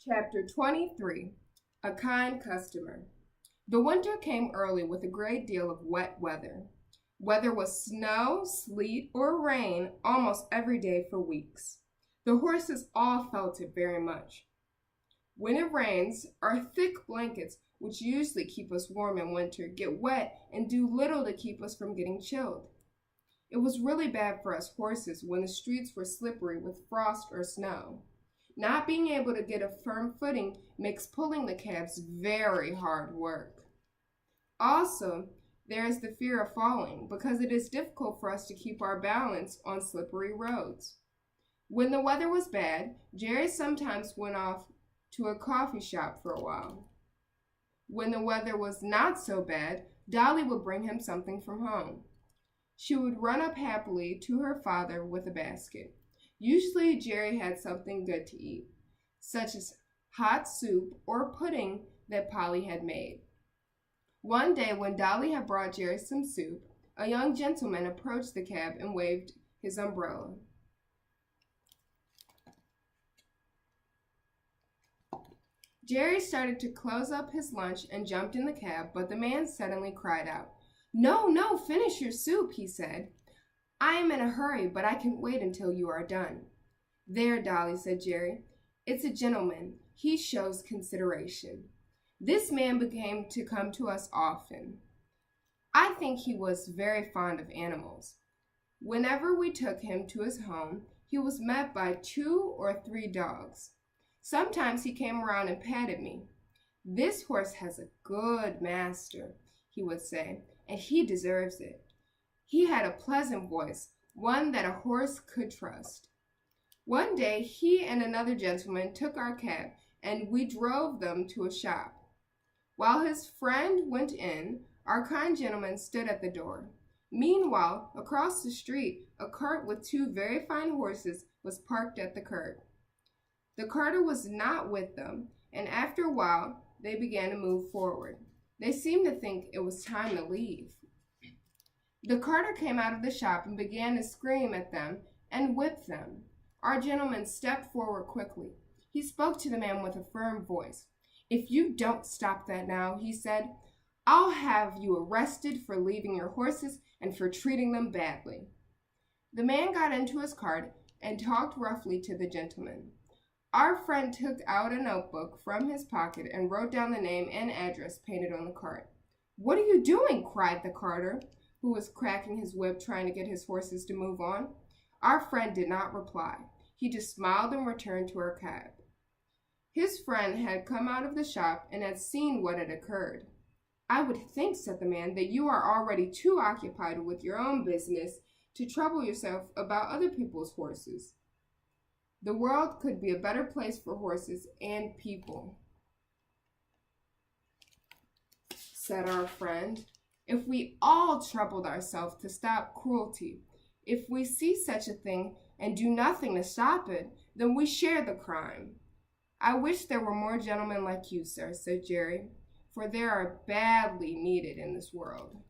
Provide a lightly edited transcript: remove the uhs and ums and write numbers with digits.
Chapter 23. A Kind Customer. The winter came early with a great deal of wet weather. Whether was snow, sleet, or rain almost every day for weeks. The horses all felt it very much. When it rains, our thick blankets, which usually keep us warm in winter, get wet and do little to keep us from getting chilled. It was really bad for us horses when the streets were slippery with frost or snow. Not being able to get a firm footing makes pulling the calves very hard work. Also, there is the fear of falling because it is difficult for us to keep our balance on slippery roads. When the weather was bad, Jerry sometimes went off to a coffee shop for a while. When the weather was not so bad, Dolly would bring him something from home. She would run up happily to her father with a basket. Usually Jerry had something good to eat, such as hot soup or pudding that Polly had made. One day when Dolly had brought Jerry some soup, a young gentleman approached the cab and waved his umbrella. Jerry started to close up his lunch and jumped in the cab, but the man suddenly cried out, No, finish your soup," he said. "I am in a hurry, but I can wait until you are done." "There, Dolly," said Jerry. "It's a gentleman. He shows consideration." This man began to come to us often. I think he was very fond of animals. Whenever we took him to his home, he was met by 2 or 3 dogs. Sometimes he came around and patted me. "This horse has a good master," he would say, "and he deserves it." He had a pleasant voice, one that a horse could trust. One day he and another gentleman took our cab, and we drove them to a shop. While his friend went in, our kind gentleman stood at the door. Meanwhile, across the street, a cart with 2 very fine horses was parked at the curb. The carter was not with them, and after a while they began to move forward. They seemed to think it was time to leave. The carter came out of the shop and began to scream at them and whip them. Our gentleman stepped forward quickly. He spoke to the man with a firm voice. "If you don't stop that now," he said, "I'll have you arrested for leaving your horses and for treating them badly." The man got into his cart and talked roughly to the gentleman. Our friend took out a notebook from his pocket and wrote down the name and address painted on the cart. "What are you doing?" cried the carter, who was cracking his whip trying to get his horses to move on. Our friend did not reply. He just smiled and returned to our cab. His friend had come out of the shop and had seen what had occurred. "I would think," said the man, "that you are already too occupied with your own business to trouble yourself about other people's horses. The world could be a better place for horses and people," said our friend, "if we all troubled ourselves to stop cruelty. If we see such a thing and do nothing to stop it, then we share the crime." "I wish there were more gentlemen like you, sir," said Jerry, "for they are badly needed in this world."